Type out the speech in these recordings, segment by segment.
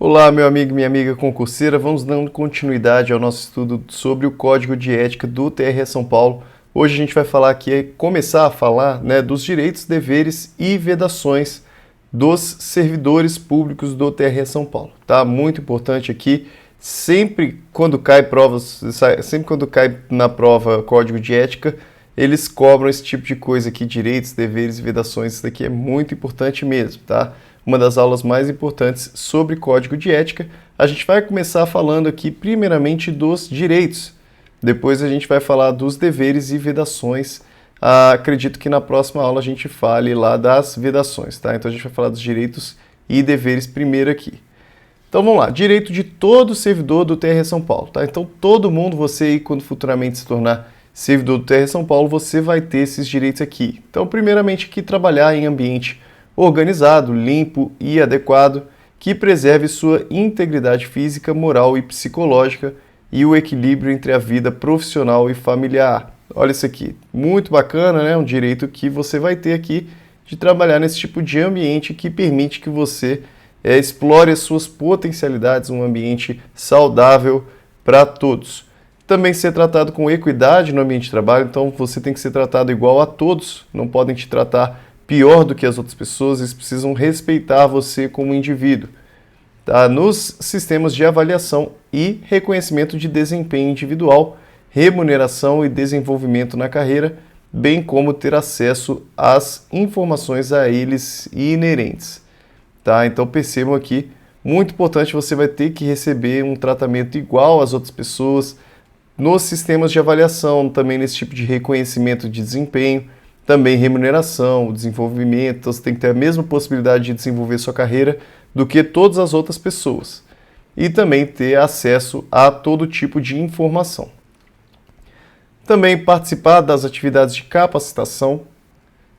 Olá, meu amigo e minha amiga concurseira. Vamos dando continuidade ao nosso estudo sobre o Código de Ética do TRE São Paulo. Hoje a gente vai falar aqui, começar a falar, dos direitos, deveres e vedações dos servidores públicos do TRE São Paulo. Tá? Muito importante aqui, sempre quando cai na prova Código de Ética, eles cobram esse tipo de coisa aqui, direitos, deveres e vedações. Isso daqui é muito importante mesmo, tá? Uma das aulas mais importantes sobre Código de Ética. A gente vai começar falando aqui primeiramente dos direitos. Depois a gente vai falar dos deveres e vedações. Acredito que na próxima aula a gente fale lá das vedações, tá? Então a gente vai falar dos direitos e deveres primeiro aqui. Então vamos lá, direito de todo servidor do TRE São Paulo, tá? Então todo mundo, você aí quando futuramente se tornar servidor do TRE São Paulo, você vai ter esses direitos aqui. Então primeiramente aqui trabalhar em ambiente organizado, limpo e adequado, que preserve sua integridade física, moral e psicológica e o equilíbrio entre a vida profissional e familiar. Olha isso aqui, muito bacana, né? Um direito que você vai ter aqui de trabalhar nesse tipo de ambiente que permite que você explore as suas potencialidades, um ambiente saudável para todos. Também ser tratado com equidade no ambiente de trabalho, então você tem que ser tratado igual a todos, não podem te tratar pior do que as outras pessoas, eles precisam respeitar você como indivíduo. Tá? Nos sistemas de avaliação e reconhecimento de desempenho individual, remuneração e desenvolvimento na carreira, bem como ter acesso às informações a eles inerentes. Tá? Então percebam aqui, muito importante, você vai ter que receber um tratamento igual às outras pessoas nos sistemas de avaliação, também nesse tipo de reconhecimento de desempenho, também remuneração, desenvolvimento, então você tem que ter a mesma possibilidade de desenvolver sua carreira do que todas as outras pessoas. E também ter acesso a todo tipo de informação. Também participar das atividades de capacitação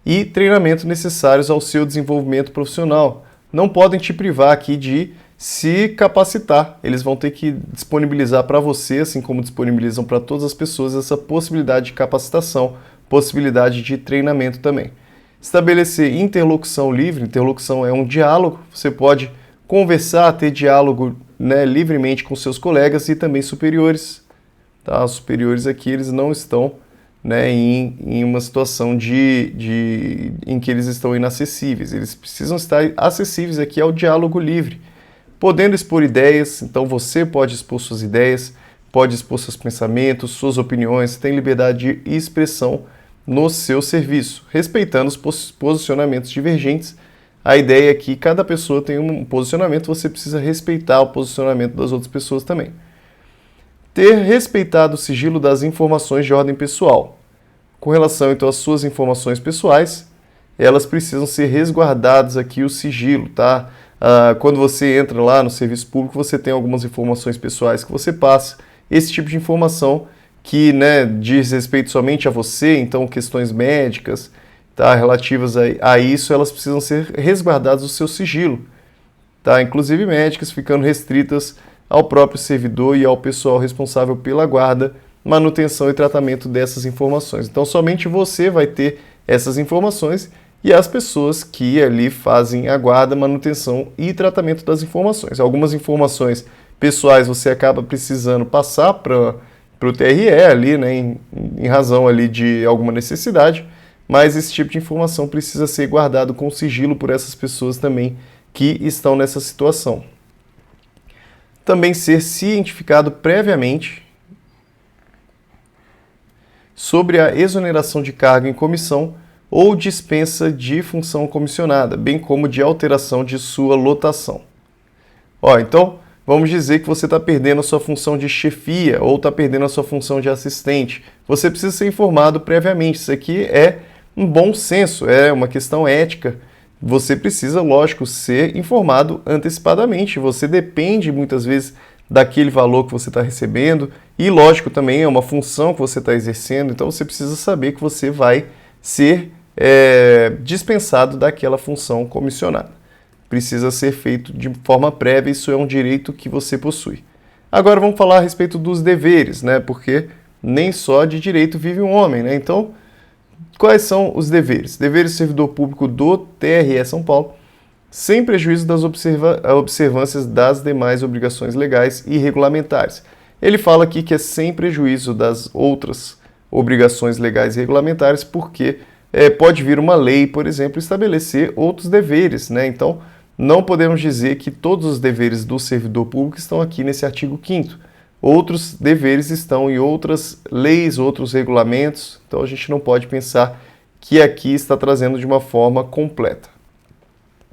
e treinamento necessários ao seu desenvolvimento profissional. Não podem te privar aqui de se capacitar. Eles vão ter que disponibilizar para você, assim como disponibilizam para todas as pessoas, essa possibilidade de capacitação, possibilidade de treinamento também. Estabelecer interlocução livre. Interlocução é um diálogo, você pode conversar, ter diálogo livremente com seus colegas e também superiores. Tá? Os superiores aqui eles não estão em uma situação em que eles estão inacessíveis, eles precisam estar acessíveis aqui ao diálogo livre, podendo expor ideias. Então você pode expor suas ideias, pode expor seus pensamentos, suas opiniões, tem liberdade de expressão no seu serviço, respeitando os posicionamentos divergentes. A ideia é que cada pessoa tem um posicionamento, você precisa respeitar o posicionamento das outras pessoas também. Ter respeitado o sigilo das informações de ordem pessoal. Com relação então às suas informações pessoais, elas precisam ser resguardadas aqui o sigilo, tá? Quando você entra lá no serviço público, você tem algumas informações pessoais que você passa. Esse tipo de informação que diz respeito somente a você, então questões médicas, tá, relativas a isso, elas precisam ser resguardadas o seu sigilo. Tá? Inclusive médicas ficando restritas ao próprio servidor e ao pessoal responsável pela guarda, manutenção e tratamento dessas informações. Então somente você vai ter essas informações e as pessoas que ali fazem a guarda, manutenção e tratamento das informações. Algumas informações pessoais você acaba precisando passar para o TRE ali, em razão ali de alguma necessidade, mas esse tipo de informação precisa ser guardado com sigilo por essas pessoas também que estão nessa situação. Também ser cientificado previamente sobre a exoneração de cargo em comissão ou dispensa de função comissionada, bem como de alteração de sua lotação. Então, vamos dizer que você está perdendo a sua função de chefia ou está perdendo a sua função de assistente. Você precisa ser informado previamente. Isso aqui é um bom senso, é uma questão ética. Você precisa, lógico, ser informado antecipadamente. Você depende muitas vezes daquele valor que você está recebendo e, lógico, também é uma função que você está exercendo. Então você precisa saber que você vai ser dispensado daquela função comissionada. Precisa ser feito de forma prévia, isso é um direito que você possui. Agora vamos falar a respeito dos deveres, porque nem só de direito vive um homem, Então, quais são os deveres? Deveres do servidor público do TRE São Paulo sem prejuízo das observâncias das demais obrigações legais e regulamentares. Ele fala aqui que é sem prejuízo das outras obrigações legais e regulamentares, porque pode vir uma lei, por exemplo, estabelecer outros deveres, né? Então, não podemos dizer que todos os deveres do servidor público estão aqui nesse artigo 5º. Outros deveres estão em outras leis, outros regulamentos, então a gente não pode pensar que aqui está trazendo de uma forma completa.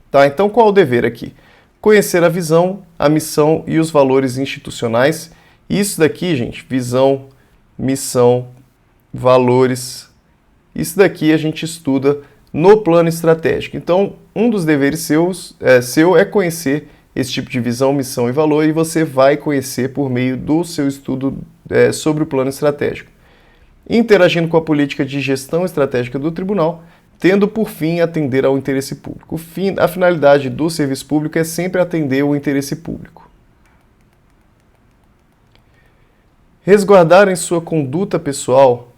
Tá, então qual é o dever aqui? Conhecer a visão, a missão e os valores institucionais. Isso daqui, gente, visão, missão, valores, isso daqui a gente estuda no plano estratégico. Então, um dos deveres seu é conhecer esse tipo de visão, missão e valor, e você vai conhecer por meio do seu estudo sobre o plano estratégico. Interagindo com a política de gestão estratégica do tribunal, tendo por fim atender ao interesse público. A finalidade do serviço público é sempre atender o interesse público. Resguardar em sua conduta pessoal.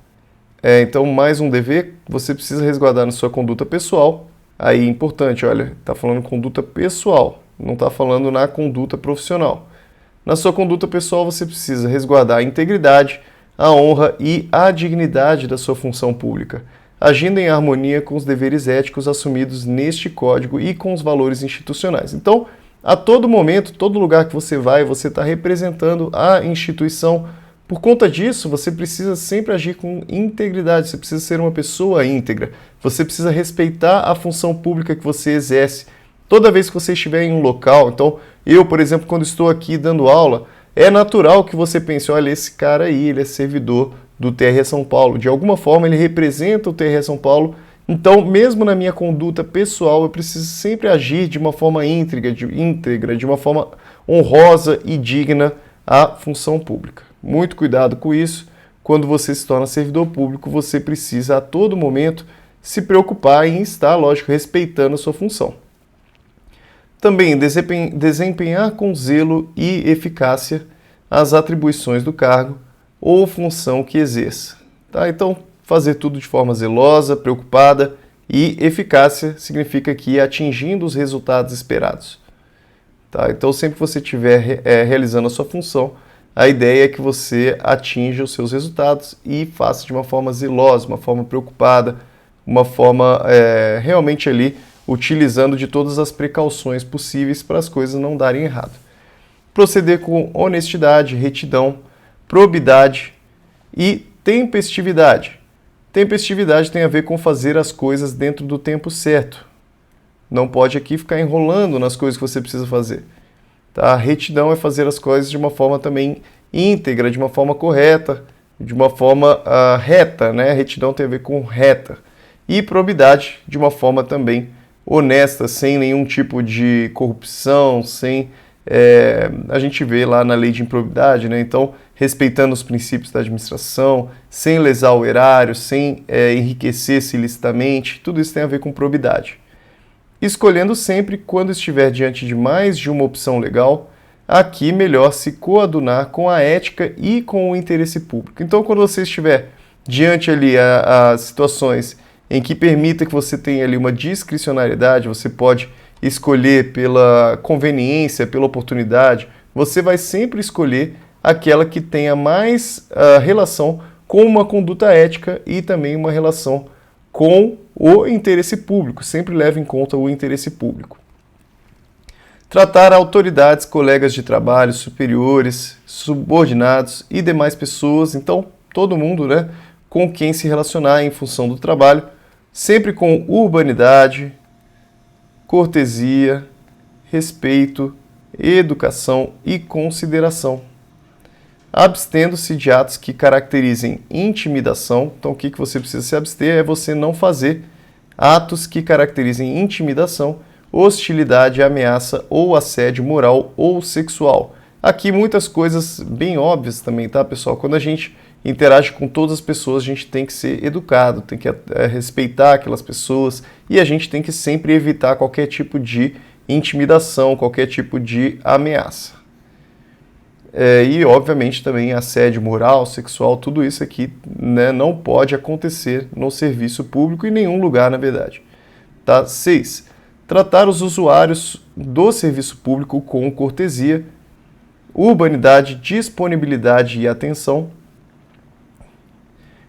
Então, mais um dever, você precisa resguardar na sua conduta pessoal. Aí, importante, olha, está falando conduta pessoal, não está falando na conduta profissional. Na sua conduta pessoal, você precisa resguardar a integridade, a honra e a dignidade da sua função pública, agindo em harmonia com os deveres éticos assumidos neste código e com os valores institucionais. Então, a todo momento, todo lugar que você vai, você está representando a instituição. Por conta disso, você precisa sempre agir com integridade, você precisa ser uma pessoa íntegra, você precisa respeitar a função pública que você exerce. Toda vez que você estiver em um local, então eu, por exemplo, quando estou aqui dando aula, é natural que você pense, olha, esse cara aí, ele é servidor do TRE São Paulo, de alguma forma ele representa o TRE São Paulo, então mesmo na minha conduta pessoal eu preciso sempre agir de uma forma íntegra, de uma forma honrosa e digna à função pública. Muito cuidado com isso. Quando você se torna servidor público, você precisa a todo momento se preocupar em estar, lógico, respeitando a sua função. Também desempenhar com zelo e eficácia as atribuições do cargo ou função que exerça. Tá? Então, fazer tudo de forma zelosa, preocupada e eficácia significa que atingindo os resultados esperados. Tá? Então, sempre que você estiver realizando a sua função, a ideia é que você atinja os seus resultados e faça de uma forma zelosa, uma forma preocupada, uma forma realmente ali utilizando de todas as precauções possíveis para as coisas não darem errado. Proceder com honestidade, retidão, probidade e tempestividade. Tempestividade tem a ver com fazer as coisas dentro do tempo certo. Não pode aqui ficar enrolando nas coisas que você precisa fazer. Tá? Retidão é fazer as coisas de uma forma também íntegra, de uma forma correta, de uma forma reta, né? Retidão tem a ver com reta. E probidade de uma forma também honesta, sem nenhum tipo de corrupção, sem... a gente vê lá na lei de improbidade, né? Então, respeitando os princípios da administração, sem lesar o erário, sem enriquecer-se ilicitamente, tudo isso tem a ver com probidade. Escolhendo sempre, quando estiver diante de mais de uma opção legal, aqui melhor se coadunar com a ética e com o interesse público. Então, quando você estiver diante ali as situações em que permita que você tenha ali uma discricionariedade, você pode escolher pela conveniência, pela oportunidade, você vai sempre escolher aquela que tenha mais relação com uma conduta ética e também uma relação com o interesse público, sempre leva em conta o interesse público. Tratar autoridades, colegas de trabalho, superiores, subordinados e demais pessoas, então todo mundo, né, com quem se relacionar em função do trabalho, sempre com urbanidade, cortesia, respeito, educação e consideração. Abstendo-se de atos que caracterizem intimidação. Então, o que você precisa se abster é você não fazer atos que caracterizem intimidação, hostilidade, ameaça ou assédio moral ou sexual. Aqui muitas coisas bem óbvias também, tá, pessoal? Quando a gente interage com todas as pessoas, a gente tem que ser educado, tem que respeitar aquelas pessoas e a gente tem que sempre evitar qualquer tipo de intimidação, qualquer tipo de ameaça. E, obviamente, também assédio moral, sexual, tudo isso aqui, né, não pode acontecer no serviço público em nenhum lugar, na verdade. Tá? 6. tratar os usuários do serviço público com cortesia, urbanidade, disponibilidade e atenção,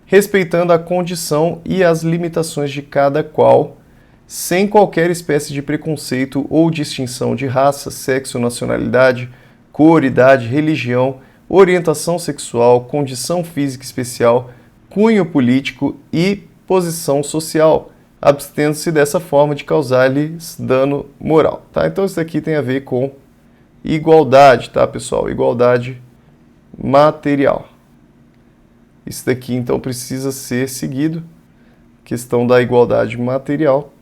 respeitando a condição e as limitações de cada qual, sem qualquer espécie de preconceito ou distinção de raça, sexo, nacionalidade, cor, idade, religião, orientação sexual, condição física especial, cunho político e posição social, abstendo-se dessa forma de causar-lhes dano moral. Tá? Então isso daqui tem a ver com igualdade, tá, pessoal? Igualdade material. Isso daqui, então, precisa ser seguido. Questão da igualdade material.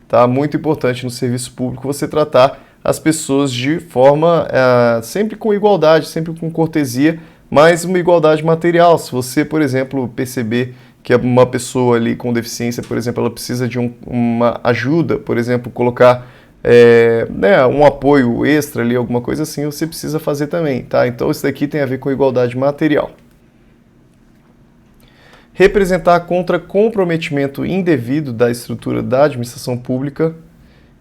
Tá? Muito importante no serviço público você tratar as pessoas de forma sempre com igualdade, sempre com cortesia, mas uma igualdade material. Se você, por exemplo, perceber que uma pessoa ali com deficiência, por exemplo, ela precisa de uma ajuda, por exemplo, colocar um apoio extra ali, alguma coisa assim, você precisa fazer também, tá? Então isso daqui tem a ver com igualdade material. Representar contra comprometimento indevido da estrutura da administração pública,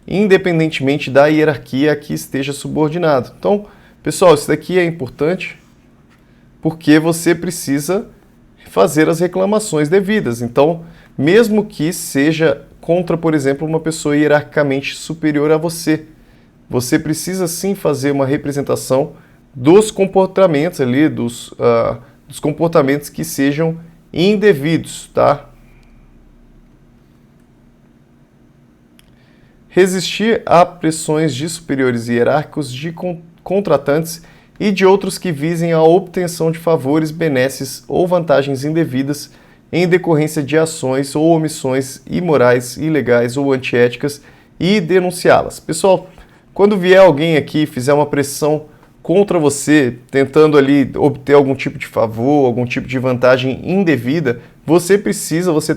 independentemente da hierarquia a que esteja subordinado. Então, pessoal, isso daqui é importante porque você precisa fazer as reclamações devidas. Então, mesmo que seja contra, por exemplo, uma pessoa hierarquicamente superior a você, você precisa sim fazer uma representação dos comportamentos ali, dos comportamentos que sejam indevidos, tá? Resistir a pressões de superiores hierárquicos, de contratantes e de outros que visem a obtenção de favores, benesses ou vantagens indevidas em decorrência de ações ou omissões imorais, ilegais ou antiéticas e denunciá-las. Pessoal, quando vier alguém aqui e fizer uma pressão contra você, tentando ali obter algum tipo de favor, algum tipo de vantagem indevida, você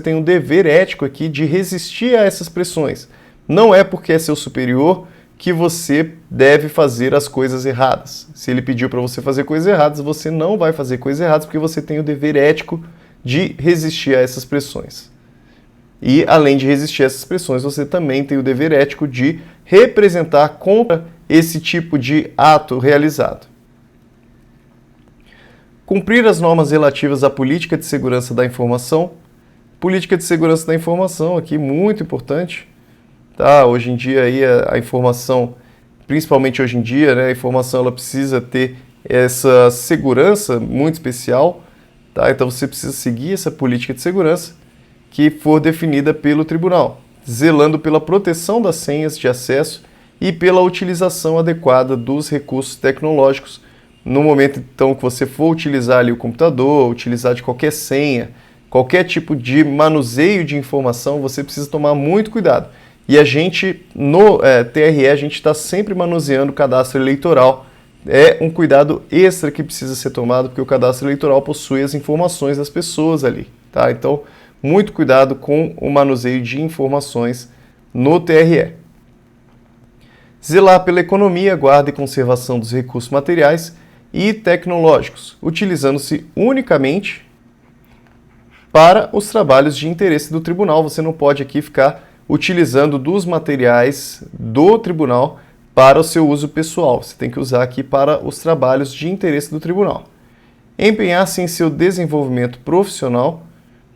tem um dever ético aqui de resistir a essas pressões. Não é porque é seu superior que você deve fazer as coisas erradas. Se ele pediu para você fazer coisas erradas, você não vai fazer coisas erradas porque você tem o dever ético de resistir a essas pressões. E, além de resistir a essas pressões, você também tem o dever ético de representar contra esse tipo de ato realizado. Cumprir as normas relativas à política de segurança da informação. Política de segurança da informação aqui, muito importante. Tá? Hoje em dia aí a informação, principalmente hoje em dia, né, a informação ela precisa ter essa segurança muito especial, tá? Então você precisa seguir essa política de segurança que for definida pelo tribunal, zelando pela proteção das senhas de acesso e pela utilização adequada dos recursos tecnológicos. No momento então que você for utilizar ali o computador, utilizar de qualquer senha, qualquer tipo de manuseio de informação, você precisa tomar muito cuidado. E a gente, no TRE, a gente está sempre manuseando o cadastro eleitoral. É um cuidado extra que precisa ser tomado, porque o cadastro eleitoral possui as informações das pessoas ali, tá? Então, muito cuidado com o manuseio de informações no TRE. Zelar pela economia, guarda e conservação dos recursos materiais e tecnológicos, utilizando-se unicamente para os trabalhos de interesse do tribunal. Você não pode aqui ficar utilizando dos materiais do tribunal para o seu uso pessoal. Você tem que usar aqui para os trabalhos de interesse do tribunal. Empenhar-se em seu desenvolvimento profissional,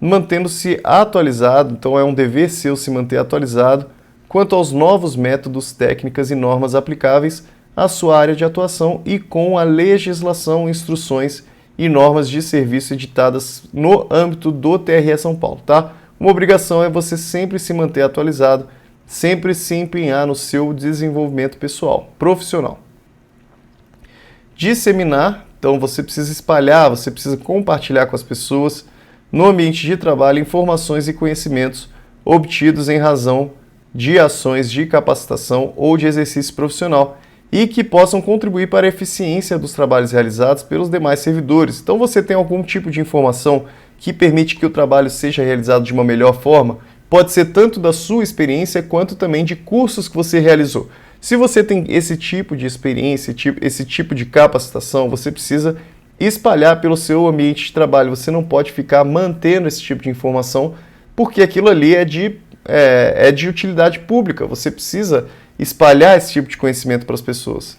mantendo-se atualizado, então é um dever seu se manter atualizado quanto aos novos métodos, técnicas e normas aplicáveis à sua área de atuação e com a legislação, instruções e normas de serviço editadas no âmbito do TRE São Paulo, tá? Uma obrigação é você sempre se manter atualizado, sempre se empenhar no seu desenvolvimento pessoal, profissional. Disseminar, então você precisa espalhar, você precisa compartilhar com as pessoas no ambiente de trabalho informações e conhecimentos obtidos em razão de ações de capacitação ou de exercício profissional e que possam contribuir para a eficiência dos trabalhos realizados pelos demais servidores. Então você tem algum tipo de informação que permite que o trabalho seja realizado de uma melhor forma, pode ser tanto da sua experiência quanto também de cursos que você realizou. Se você tem esse tipo de experiência, esse tipo de capacitação, você precisa espalhar pelo seu ambiente de trabalho. Você não pode ficar mantendo esse tipo de informação porque aquilo ali é de utilidade pública, você precisa espalhar esse tipo de conhecimento para as pessoas.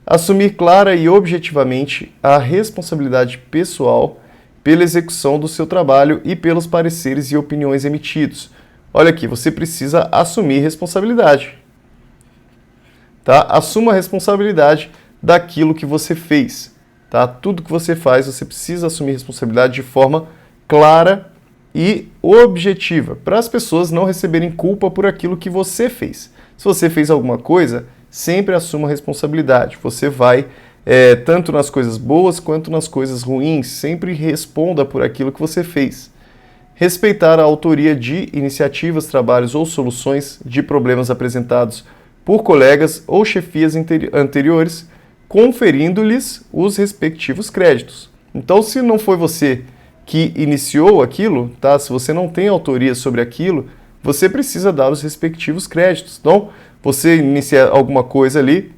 Assumir clara e objetivamente a responsabilidade pessoal pela execução do seu trabalho e pelos pareceres e opiniões emitidos. Olha aqui, você precisa assumir responsabilidade. Tá? Assuma a responsabilidade daquilo que você fez. Tá? Tudo que você faz, você precisa assumir responsabilidade de forma clara e objetiva, para as pessoas não receberem culpa por aquilo que você fez. Se você fez alguma coisa, sempre assuma a responsabilidade. Você vai, tanto nas coisas boas quanto nas coisas ruins, sempre responda por aquilo que você fez. Respeitar a autoria de iniciativas, trabalhos ou soluções de problemas apresentados por colegas ou chefias anteriores, conferindo-lhes os respectivos créditos. Então, se não foi você que iniciou aquilo, tá? Se você não tem autoria sobre aquilo, você precisa dar os respectivos créditos. Então, você inicia alguma coisa ali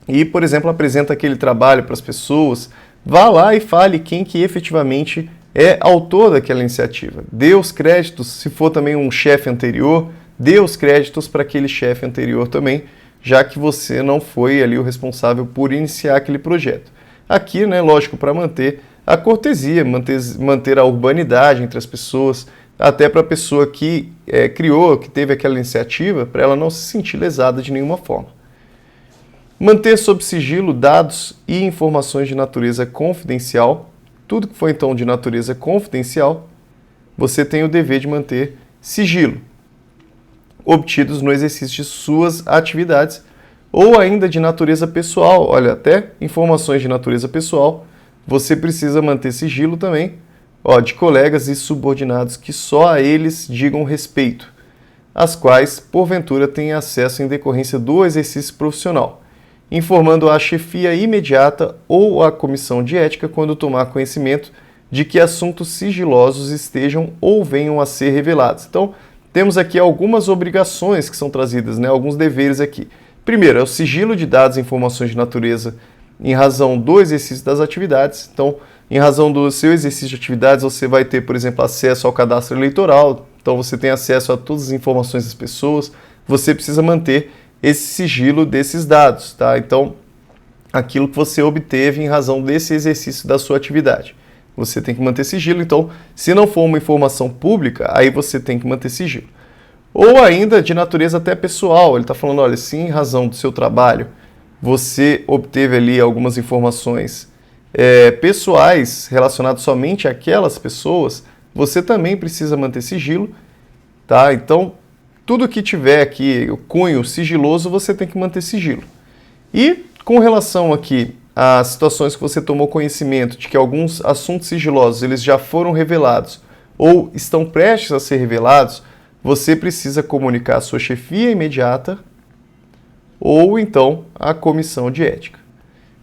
e, por exemplo, apresenta aquele trabalho para as pessoas, vá lá e fale quem que efetivamente é autor daquela iniciativa. Dê os créditos, se for também um chefe anterior, dê os créditos para aquele chefe anterior também, já que você não foi ali o responsável por iniciar aquele projeto. Aqui, né, lógico, para manter a cortesia, manter a urbanidade entre as pessoas, até para a pessoa que criou, que teve aquela iniciativa, para ela não se sentir lesada de nenhuma forma. Manter sob sigilo dados e informações de natureza confidencial. Tudo que for então de natureza confidencial, você tem o dever de manter sigilo, obtidos no exercício de suas atividades, ou ainda de natureza pessoal. Olha, até informações de natureza pessoal, você precisa manter sigilo também, de colegas e subordinados que só a eles digam respeito, as quais, porventura, têm acesso em decorrência do exercício profissional, informando a chefia imediata ou a comissão de ética quando tomar conhecimento de que assuntos sigilosos estejam ou venham a ser revelados. Então, temos aqui algumas obrigações que são trazidas, né? Alguns deveres aqui. Primeiro, é o sigilo de dados e informações de natureza em razão do exercício das atividades. Então, em razão do seu exercício de atividades, você vai ter, por exemplo, acesso ao cadastro eleitoral, então você tem acesso a todas as informações das pessoas, você precisa manter esse sigilo desses dados, tá? Então, aquilo que você obteve em razão desse exercício da sua atividade. Você tem que manter sigilo, então, se não for uma informação pública, aí você tem que manter sigilo. Ou ainda de natureza até pessoal, ele está falando, olha, se em razão do seu trabalho você obteve ali algumas informações pessoais relacionadas somente àquelas pessoas, você também precisa manter sigilo, tá? Então, tudo que tiver aqui o cunho sigiloso, você tem que manter sigilo. E com relação aqui às situações que você tomou conhecimento de que alguns assuntos sigilosos eles já foram revelados ou estão prestes a ser revelados, você precisa comunicar à sua chefia imediata ou então à comissão de ética.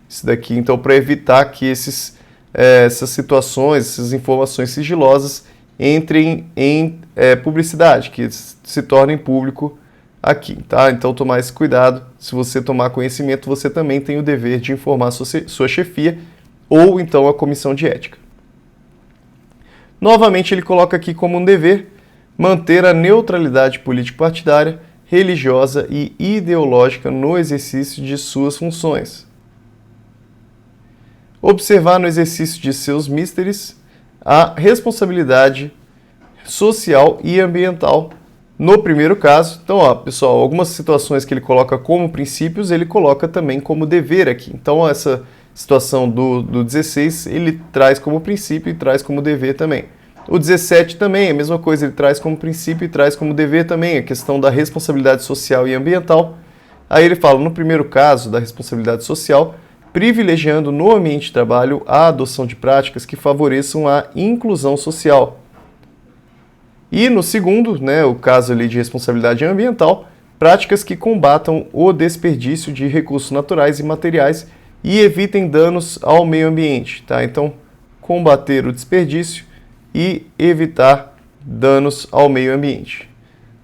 Isso daqui, então, para evitar que essas situações, essas informações sigilosas entrem em publicidade, que se tornem público aqui, tá? Então, tomar esse cuidado. Se você tomar conhecimento, você também tem o dever de informar a sua chefia ou então a comissão de ética. Novamente, ele coloca aqui como um dever manter a neutralidade político-partidária, religiosa e ideológica no exercício de suas funções. Observar no exercício de seus místeres a responsabilidade social e ambiental no primeiro caso. Então, pessoal, algumas situações que ele coloca como princípios, ele coloca também como dever aqui. Então, essa situação do 16, ele traz como princípio e traz como dever também. O 17 também é a mesma coisa, ele traz como princípio e traz como dever também a questão da responsabilidade social e ambiental. Aí ele fala, no primeiro caso da responsabilidade social, privilegiando no ambiente de trabalho a adoção de práticas que favoreçam a inclusão social. E no segundo, né, o caso ali de responsabilidade ambiental, práticas que combatam o desperdício de recursos naturais e materiais e evitem danos ao meio ambiente, tá? Então, combater o desperdício e evitar danos ao meio ambiente.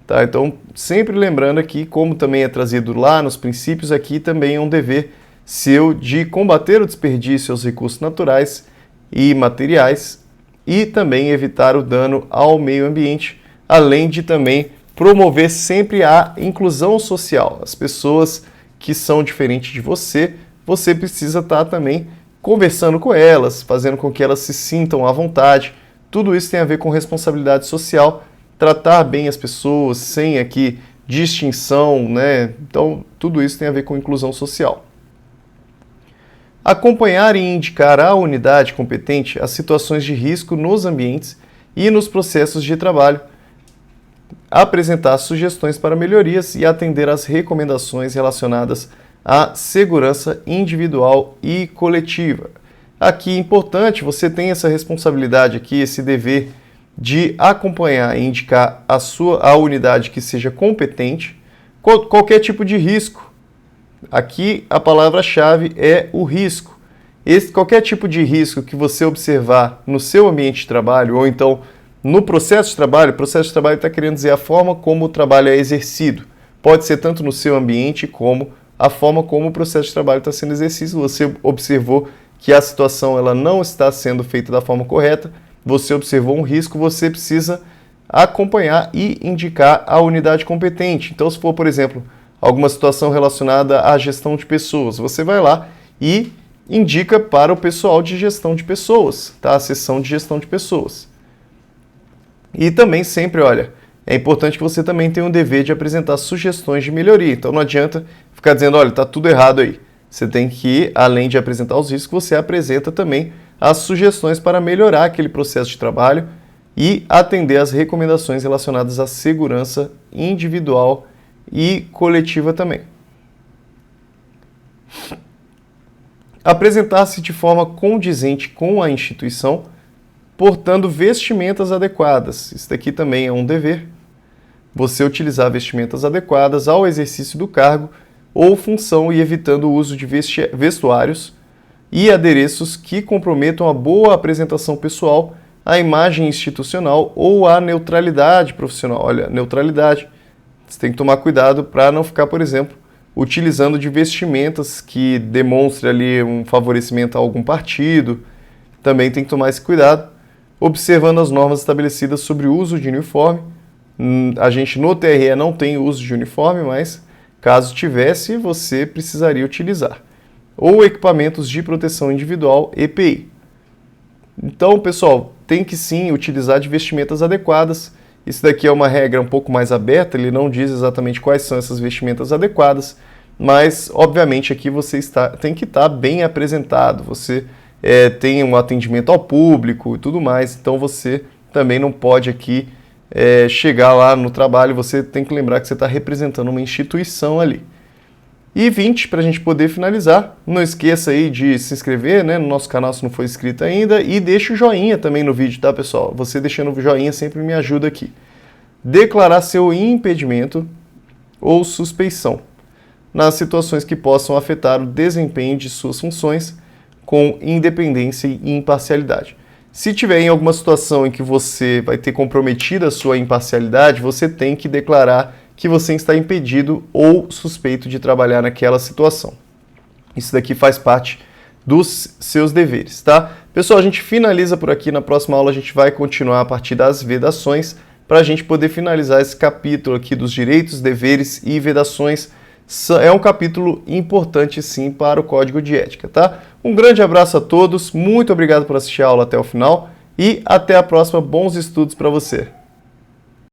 Tá? Então, sempre lembrando aqui, como também é trazido lá nos princípios, aqui também é um dever seu de combater o desperdício aos recursos naturais e materiais e também evitar o dano ao meio ambiente, além de também promover sempre a inclusão social. As pessoas que são diferentes de você, você precisa estar também conversando com elas, fazendo com que elas se sintam à vontade. Tudo isso tem a ver com responsabilidade social, tratar bem as pessoas sem aqui distinção, né? Então, tudo isso tem a ver com inclusão social. Acompanhar e indicar à unidade competente as situações de risco nos ambientes e nos processos de trabalho, apresentar sugestões para melhorias e atender às recomendações relacionadas à segurança individual e coletiva. Aqui é importante, você tem essa responsabilidade aqui, esse dever de acompanhar e indicar a unidade que seja competente, qualquer tipo de risco. Aqui a palavra-chave é o risco. Qualquer tipo de risco que você observar no seu ambiente de trabalho ou então no processo de trabalho, o processo de trabalho está querendo dizer a forma como o trabalho é exercido. Pode ser tanto no seu ambiente como a forma como o processo de trabalho está sendo exercido. Você observou que a situação ela não está sendo feita da forma correta, você observou um risco, você precisa acompanhar e indicar a unidade competente. Então, se for, por exemplo, alguma situação relacionada à gestão de pessoas, você vai lá e indica para o pessoal de gestão de pessoas, tá? A seção de gestão de pessoas. E também sempre, olha, é importante que você também tenha o dever de apresentar sugestões de melhoria. Então não adianta ficar dizendo, olha, está tudo errado aí. Você tem que, além de apresentar os riscos, você apresenta também as sugestões para melhorar aquele processo de trabalho e atender às recomendações relacionadas à segurança individual e coletiva também. Apresentar-se de forma condizente com a instituição, portando vestimentas adequadas. Isso daqui também é um dever. Você utilizar vestimentas adequadas ao exercício do cargo ou função e evitando o uso de vestuários e adereços que comprometam a boa apresentação pessoal, a imagem institucional ou a neutralidade profissional. Olha, neutralidade. Você tem que tomar cuidado para não ficar, por exemplo, utilizando de vestimentas que demonstrem ali um favorecimento a algum partido. Também tem que tomar esse cuidado, observando as normas estabelecidas sobre o uso de uniforme. A gente no TRE não tem uso de uniforme, mas caso tivesse, você precisaria utilizar. Ou equipamentos de proteção individual, EPI. Então, pessoal, tem que sim utilizar de vestimentas adequadas. Isso daqui é uma regra um pouco mais aberta, ele não diz exatamente quais são essas vestimentas adequadas, mas, obviamente, aqui você tem que estar bem apresentado. Você tem um atendimento ao público e tudo mais, então você também não pode aqui chegar lá no trabalho, você tem que lembrar que você está representando uma instituição ali. E 20, para a gente poder finalizar, não esqueça aí de se inscrever, né, no nosso canal se não for inscrito ainda, e deixa o joinha também no vídeo, tá, pessoal? Você deixando o joinha sempre me ajuda aqui. Declarar seu impedimento ou suspeição nas situações que possam afetar o desempenho de suas funções com independência e imparcialidade. Se tiver em alguma situação em que você vai ter comprometido a sua imparcialidade, você tem que declarar que você está impedido ou suspeito de trabalhar naquela situação. Isso daqui faz parte dos seus deveres, tá? Pessoal, a gente finaliza por aqui. Na próxima aula a gente vai continuar a partir das vedações para a gente poder finalizar esse capítulo aqui dos direitos, deveres e vedações. É um capítulo importante sim para o Código de Ética, tá? Um grande abraço a todos, muito obrigado por assistir a aula até o final e até a próxima. Bons estudos para você!